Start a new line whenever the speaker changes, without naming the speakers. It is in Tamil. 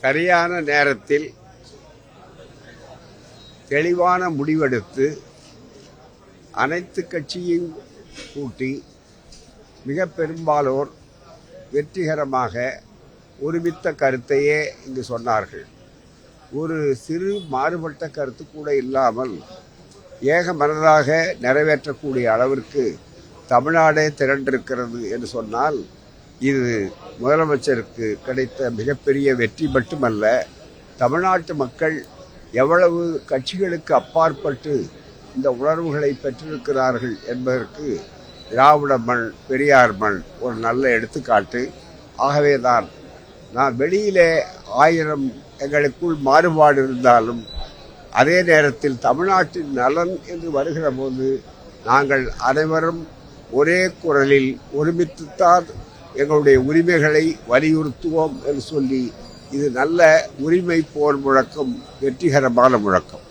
சரியான நேரத்தில் தெளிவான முடிவெடுத்து அனைத்து கட்சியும் கூட்டி மிக பெரும்பாலோர் வெற்றிகரமாக ஒருமித்த கருத்தையே இங்கு சொன்னார்கள். ஒரு சிறு மாறுபட்ட கருத்து கூட இல்லாமல் ஏக மனதாக நிறைவேற்றக்கூடிய அளவிற்கு தமிழ்நாடே திரண்டிருக்கிறது என்று சொன்னால் இது முதலமைச்சருக்கு கிடைத்த மிகப்பெரிய வெற்றி மட்டுமல்ல, தமிழ்நாட்டு மக்கள் எவ்வளவு கட்சிகளுக்கு அப்பாற்பட்டு இந்த உணர்வுகளை பெற்றிருக்கிறார்கள் என்பதற்கு திராவிட மண், பெரியார் மண் ஒரு நல்ல எடுத்துக்காட்டு. ஆகவேதான் நான் வெளியிலே 1000 எங்களுக்குள் மாறுபாடு இருந்தாலும் அதே நேரத்தில் தமிழ்நாட்டின் நலன் என்று வருகிற போது நாங்கள் அனைவரும் ஒரே குரலில் ஒருமித்துத்தான் எங்களுடைய உரிமைகளை வலியுறுத்துவோம் என்று சொல்லி இது நல்ல உரிமை போர் முழக்கம், வெற்றிகரமான முழக்கம்.